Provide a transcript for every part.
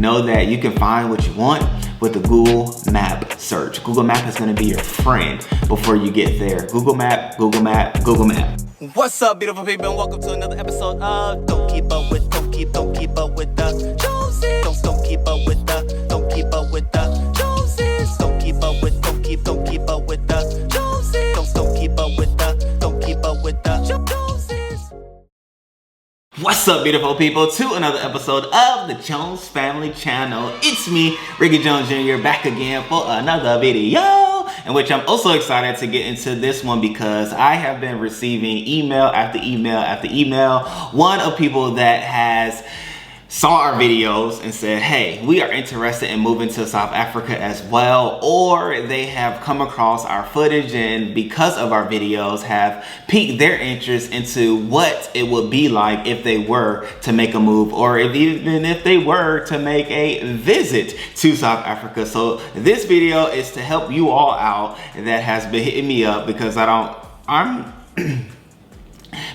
know that you can find what you want with the Google Map search. Google Map is gonna be your friend before you get there. Google Map, Google Map, Google Map. What's up, beautiful people, and welcome to another episode of Don't Keep Up With the Joneses. Don't keep up with the Joneses. Don't keep up with the Joneses. Don't keep up with the Joneses. Don't keep up with the Joneses. What's up, beautiful people, to another episode of the Jones Family Channel. It's me, Rickey Jones Jr., back again for another video, in which I'm also excited to get into this one because I have been receiving email after email after email. One of people that has saw our videos and said, hey, we are interested in moving to South Africa as well, or they have come across our footage and because of our videos have piqued their interest into what it would be like if they were to make a move, or even if they were to make a visit to South Africa. So this video is to help you all out that has been hitting me up because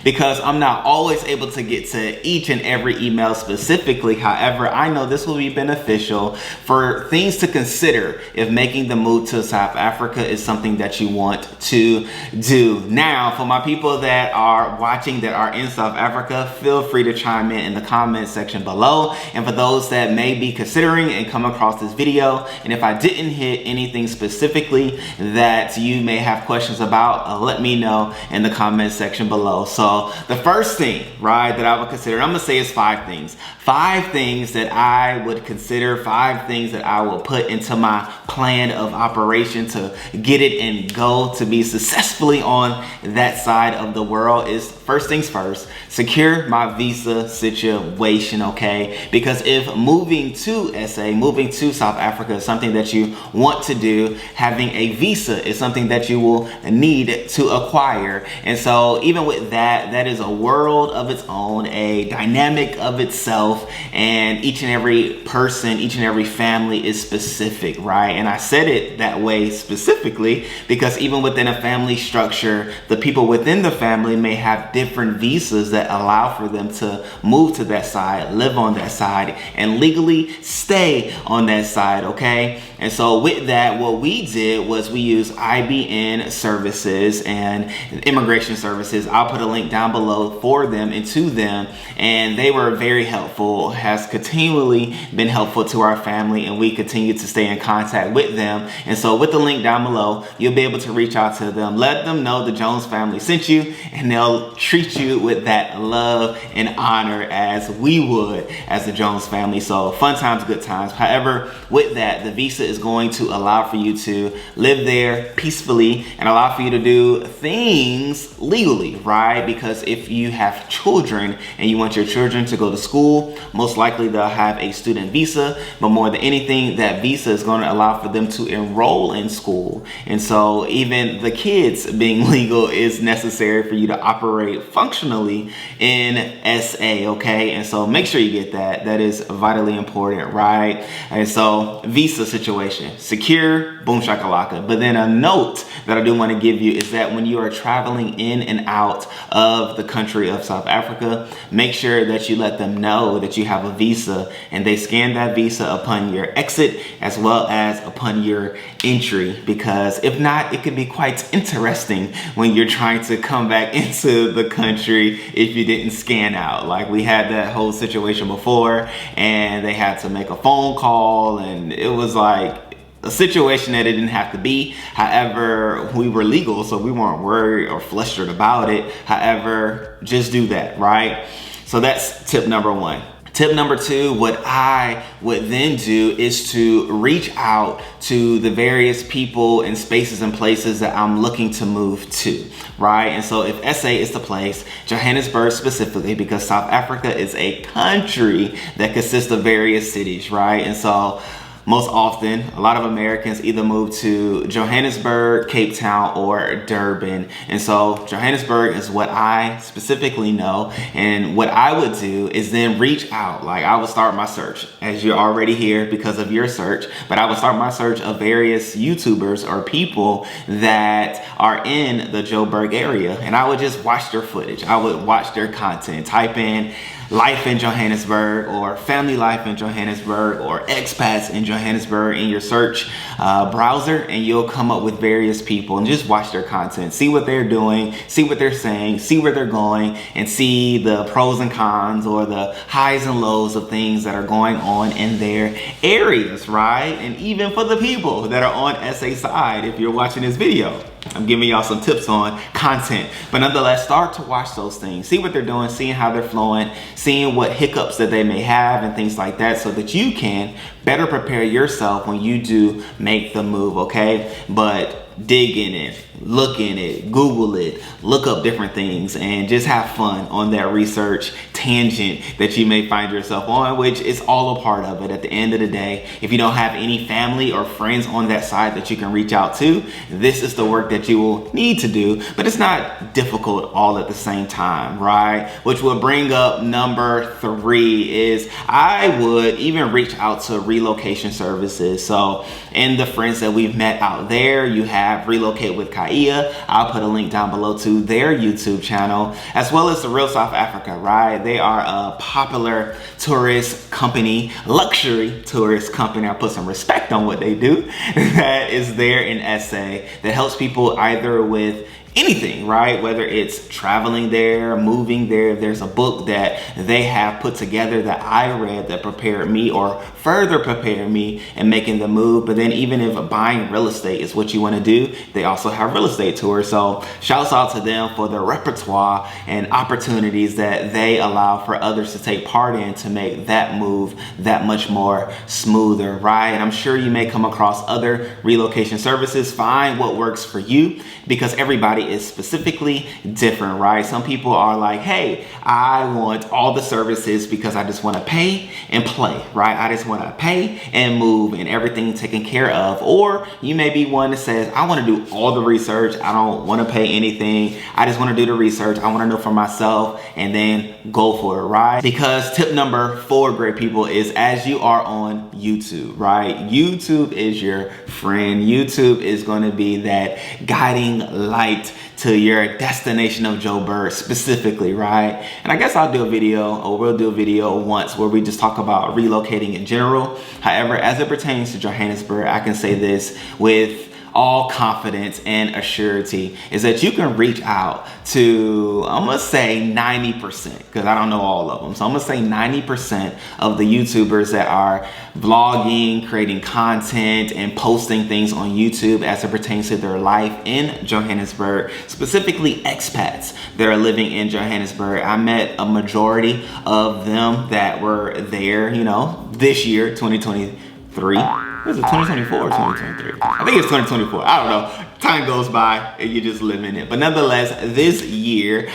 because I'm not always able to get to each and every email specifically. However, I know this will be beneficial for things to consider if making the move to South Africa is something that you want to do. Now, for my people that are watching that are in South Africa, feel free to chime in the comment section below. And for those that may be considering and come across this video, and if I didn't hit anything specifically that you may have questions about, let me know in the comment section below. So the first thing, right, that I would consider, I'm gonna say is 5 things. 5 things that I would consider, 5 things that I will put into my plan of operation to get it and go to be successfully on that side of the world is, first things first, secure my visa situation, okay? Because if moving to SA, moving to South Africa is something that you want to do, having a visa is something that you will need to acquire. And so even with that, that is a world of its own, a dynamic of itself, and each and every person, each and every family is specific, right? And I said it that way specifically because even within a family structure, the people within the family may have different visas that allow for them to move to that side, live on that side, and legally stay on that side, okay? And so with that, what we did was we used IBN services and immigration services. I'll put a link down below for them and to them, and they were very helpful, has continually been helpful to our family, and we continue to stay in contact with them. And so with the link down below, you'll be able to reach out to them, let them know the Jones family sent you, and they'll treat you with that love and honor as we would as the Jones family. So fun times, good times. However, with that, the visa is going to allow for you to live there peacefully and allow for you to do things legally, right? Because if you have children and you want your children to go to school, most likely they'll have a student visa, but more than anything, that visa is going to allow for them to enroll in school. And so even the kids being legal is necessary for you to operate functionally in SA, okay? And so make sure you get that. That is vitally important, right? And so visa situation, secure, boom shakalaka. But then a note that I do want to give you is that when you are traveling in and out of the country of South Africa, make sure that you let them know that you have a visa and they scan that visa upon your exit as well as upon your entry, because if not, it could be quite interesting when you're trying to come back into the country if you didn't scan out. Like we had that whole situation before and they had to make a phone call, and it was like a situation that it didn't have to be. However, we were legal, so we weren't worried or flustered about it. However, just do that, right? So that's tip number 1. Tip number 2, what I would then do is to reach out to the various people and spaces and places that I'm looking to move to, right? And so if SA is the place, Johannesburg specifically, because South Africa is a country that consists of various cities, right? And so most often, a lot of Americans either move to Johannesburg, Cape Town, or Durban. And so Johannesburg is what I specifically know. And what I would do is then reach out. Like I would start my search, as you're already here because of your search, but I would start my search of various YouTubers or people that are in the Joburg area. And I would just watch their footage. I would watch their content, type in life in Johannesburg or family life in Johannesburg or expats in Johannesburg in your search browser, and you'll come up with various people, and just watch their content, see what they're doing, see what they're saying, see where they're going, and see the pros and cons or the highs and lows of things that are going on in their areas, right? And even for the people that are on SA side, if you're watching this video, I'm giving y'all some tips on content, but nonetheless, start to watch those things, see what they're doing, seeing how they're flowing, seeing what hiccups that they may have and things like that, so that you can better prepare yourself when you do make the move, okay? But dig in it, look in it, Google it, look up different things, and just have fun on that research tangent that you may find yourself on, which is all a part of it. At the end of the day, if you don't have any family or friends on that side that you can reach out to, this is the work that you will need to do, but it's not difficult all at the same time, right? Which will bring up number 3 is I would even reach out to relocation services. So in the friends that we've met out there, you have Relocate with Kaia. I'll put a link down below to their YouTube channel, as well as the Real South Africa, right? They are a popular tourist company, luxury tourist company. I put some respect on what they do. That is there in SA that helps people either with anything, right? Whether it's traveling there, moving there. There's a book that they have put together that I read that prepared me or further prepared me in making the move. But then even if buying real estate is what you want to do, they also have real estate tours. So shouts out to them for the repertoire and opportunities that they allow for others to take part in to make that move that much more smoother, right? And I'm sure you may come across other relocation services. Find what works for you, because everybody is specifically different, right? Some people are like, hey, I want all the services because I just want to pay and play, right? I just want to pay and move and everything taken care of. Or you may be one that says, I want to do all the research. I don't want to pay anything. I just want to do the research. I want to know for myself and then go for it, right? Because tip number 4, great people, is as you are on YouTube, right? YouTube is your friend. YouTube is going to be that guiding light to your destination of Joburg specifically, right? And I guess I'll do a video, or we'll do a video once where we just talk about relocating in general. However, as it pertains to Johannesburg, I can say this with all confidence and assurity, is that you can reach out to, I'm gonna say 90%, because I don't know all of them. So I'm gonna say 90% of the YouTubers that are vlogging, creating content, and posting things on YouTube as it pertains to their life in Johannesburg, specifically expats that are living in Johannesburg. I met a majority of them that were there, you know, this year, 2023. Is it 2024 or 2023? I think it's 2024. I don't know. Time goes by and you just live in it. But nonetheless, this year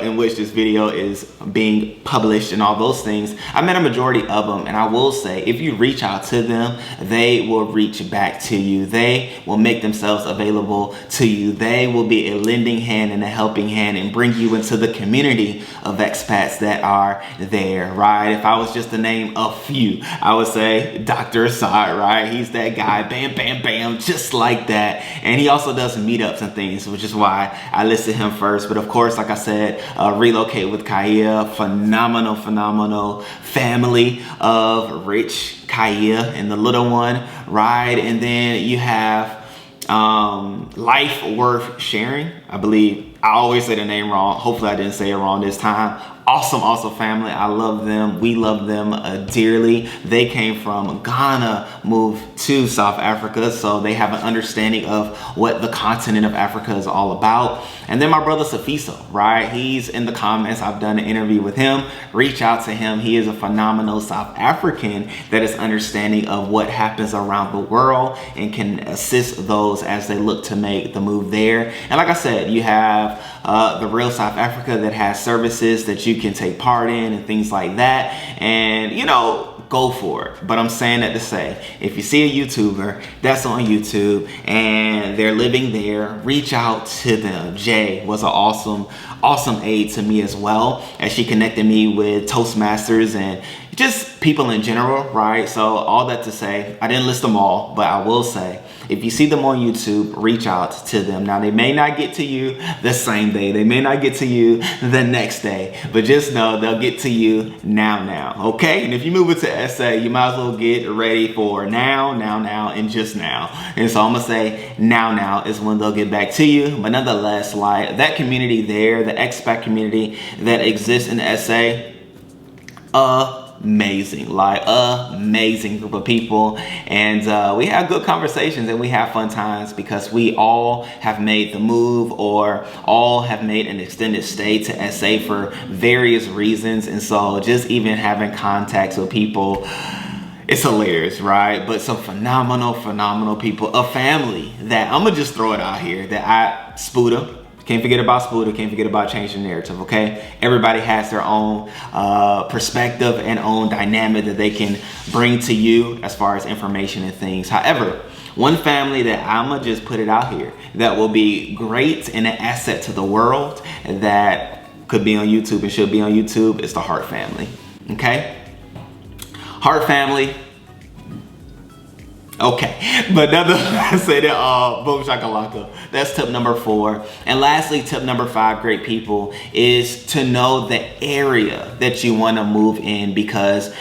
in which this video is being published and all those things, I met a majority of them. And I will say, if you reach out to them, they will reach back to you. They will make themselves available to you. They will be a lending hand and a helping hand and bring you into the community of expats that are there, right? If I was just to name a few, I would say Dr. Asad, right? He's that guy, bam, bam, bam, just like that. And he also does meetups and things, which is why I listed him first. But of course, like I said, Relocate with Kaia, phenomenal family of Rich, Kaia, and the little one, right? And then you have Life Worth Sharing. I believe I always say the name wrong. Hopefully I didn't say it wrong this time. Awesome family. I love them. We love them dearly. They came from Ghana, moved to South Africa, so they have an understanding of what the continent of Africa is all about. And then my brother Safiso, right? He's in the comments. I've done an interview with him. Reach out to him. He is a phenomenal South African that is understanding of what happens around the world and can assist those as they look to make the move there. And like I said, you have the Real South Africa that has services that you can take part in and things like that. And, you know, go for it. But I'm saying that to say, if you see a YouTuber that's on YouTube and they're living there, reach out to them. Jay was an awesome aid to me as well, as she connected me with Toastmasters and just people in general, right? So all that to say, I didn't list them all, but I will say, if you see them on YouTube, reach out to them. Now, they may not get to you the same day. They may not get to you the next day, but just know they'll get to you now, okay? And if you move it to SA, you might as well get ready for now, and just now. And so I'm gonna say now is when they'll get back to you. But nonetheless, like that community there, the expat community that exists in SA, amazing, like amazing group of people, and we have good conversations and we have fun times because we all have made the move or all have made an extended stay to SA for various reasons. And so just even having contacts with people, it's hilarious, right? But some phenomenal people, a family that I'm gonna just throw it out here that Sbuda. Can't forget about Sbuda, can't forget about changing the narrative, okay? Everybody has their own perspective and own dynamic that they can bring to you as far as information and things. However, one family that I'ma just put it out here that will be great and an asset to the world that could be on YouTube and should be on YouTube is the Hart family, okay? Hart family. Okay, but nonetheless, say that boom shakalaka. That's tip number 4. And lastly, tip number 5, great people, is to know the area that you want to move in, because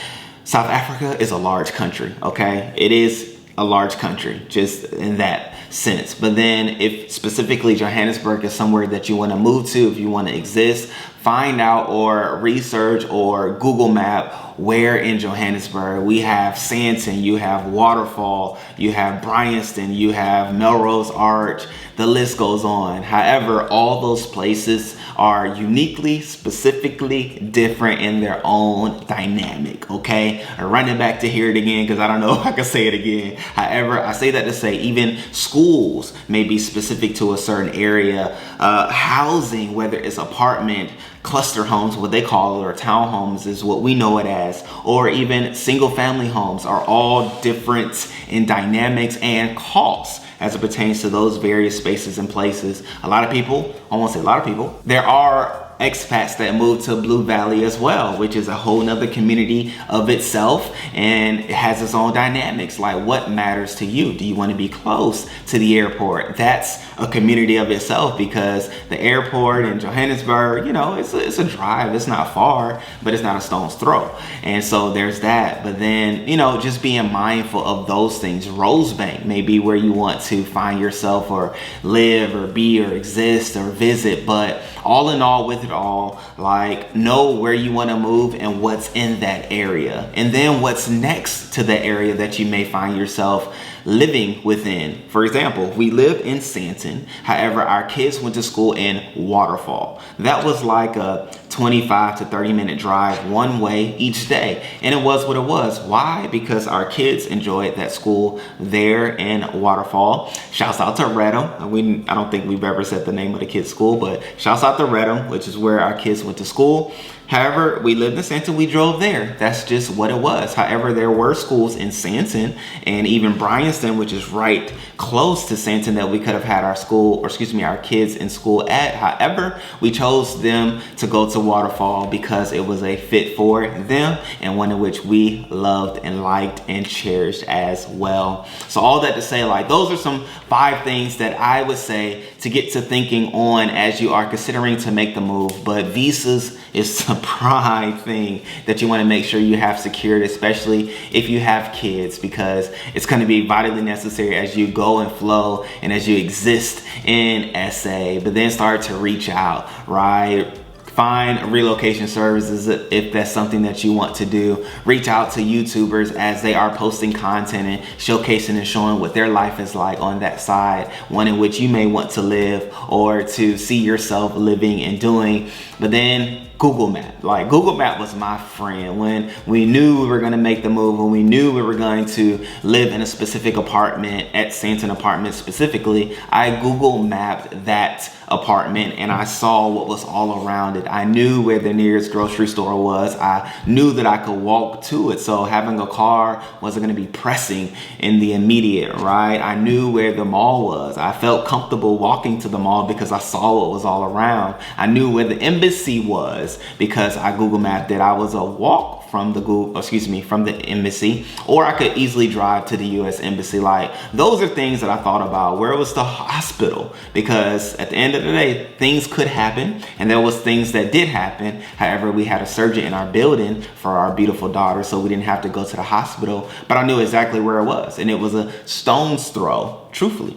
South Africa is a large country, okay? It is a large country, just in that sense. But then if specifically Johannesburg is somewhere that you want to move to, if you want to exist, find out or research or Google map where in Johannesburg. We have Sandton, you have Waterfall, you have Bryanston, you have Melrose Arch, the list goes on. However, all those places are uniquely, specifically different in their own dynamic, okay? I'm running back to hear it again because I don't know if I can say it again. However, I say that to say even schools may be specific to a certain area. Housing, whether it's apartment, cluster homes, what they call it, or townhomes is what we know it as, or even single family homes, are all different in dynamics and costs as it pertains to those various spaces and places. A lot of people, I won't say a lot of people, there are expats that move to Blue Valley as well, which is a whole nother community of itself, and it has its own dynamics. Like, what matters to you? Do you want to be close to the airport? That's a community of itself, because the airport in Johannesburg, you know, it's a drive. It's not far, but it's not a stone's throw. And so there's that. But then, you know, just being mindful of those things. Rosebank may be where you want to find yourself or live or be or exist or visit, but all in all, with it all, like, know where you want to move and what's in that area, and then what's next to the area that you may find yourself living within. For example, we live in Sandton. However, our kids went to school in Waterfall. That was like a 25 to 30 minute drive one way each day. And it was what it was. Why? Because our kids enjoyed that school there in Waterfall. Shouts out to Reddam. I don't think we've ever said the name of the kids' school, but shouts out to Reddam, which is where our kids went to school. However, we lived in Sandton, we drove there. That's just what it was. However, there were schools in Sandton and even Bryanston, which is right close to Sandton, that we could have had our our kids in school at. However, we chose them to go to Waterfall because it was a fit for them and one in which we loved and liked and cherished as well. So all that to say, like, those are some 5 things that I would say to get to thinking on as you are considering to make the move. But visas is the prime thing that you want to make sure you have secured, especially if you have kids, because it's going to be vitally necessary as you go and flow and as you exist in SA. But then start to reach out, right? Find relocation services if that's something that you want to do. Reach out to YouTubers as they are posting content and showcasing and showing what their life is like on that side, one in which you may want to live or to see yourself living and doing. But then Google Map. Like, Google Map was my friend when we knew we were going to make the move, when we knew we were going to live in a specific apartment at Sandton Apartments specifically. I Google mapped that apartment and I saw what was all around it. I knew where the nearest grocery store was. I knew that I could walk to it. So having a car wasn't going to be pressing in the immediate, right? I knew where the mall was. I felt comfortable walking to the mall because I saw what was all around. I knew where the embassy was because I Google mapped it. I was a walk from the embassy, or I could easily drive to the US Embassy. Like, those are things that I thought about. Where was the hospital? Because at the end of the day, things could happen, and there was things that did happen. However, we had a surgeon in our building for our beautiful daughter, so we didn't have to go to the hospital, but I knew exactly where it was, and it was a stone's throw, truthfully.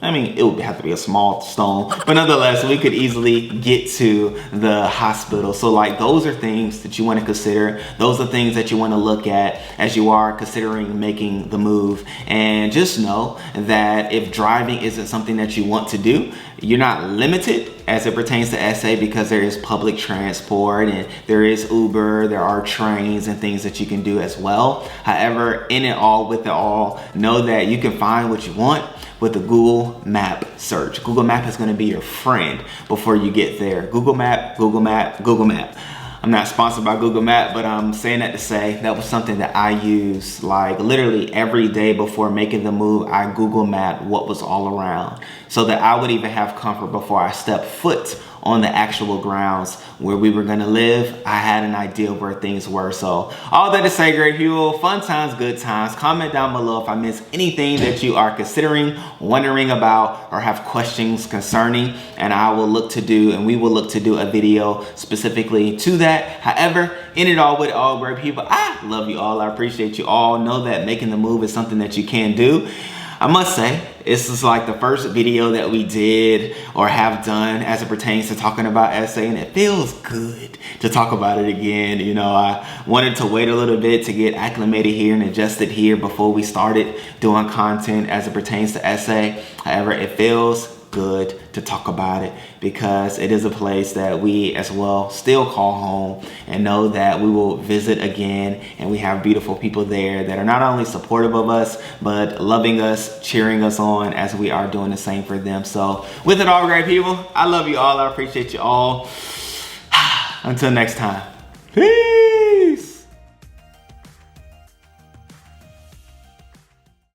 I mean, it would have to be a small stone, but nonetheless, we could easily get to the hospital. So like, those are things that you want to consider. Those are things that you want to look at as you are considering making the move. And just know that if driving isn't something that you want to do, you're not limited as it pertains to SA, because there is public transport and there is Uber, there are trains and things that you can do as well. However, in it all, with it all, know that you can find what you want with the Google Map search. Google Map is gonna be your friend before you get there. Google Map, Google Map, Google Map. I'm not sponsored by Google Map, but I'm saying that to say that was something that I use like literally every day before making the move. I Google Map what was all around, so that I would even have comfort before I stepped foot on the actual grounds where we were gonna live. I had an idea of where things were. So all that to say, great people, fun times, good times. Comment down below if I missed anything that you are considering, wondering about, or have questions concerning, and I will look to do, and we will look to do a video specifically to that. However, in it all, with it all, great people, I love you all. I appreciate you all. Know that making the move is something that you can do. I must say, this is like the first video that we did or have done as it pertains to talking about SA, and it feels good to talk about it again. You know, I wanted to wait a little bit to get acclimated here and adjusted here before we started doing content as it pertains to SA. However, it feels good to talk about it, because it is a place that we as well still call home, and know that we will visit again, and we have beautiful people there that are not only supportive of us but loving us, cheering us on as we are doing the same for them. So with it all, great people, I love you all. I appreciate you all. Until next time, peace.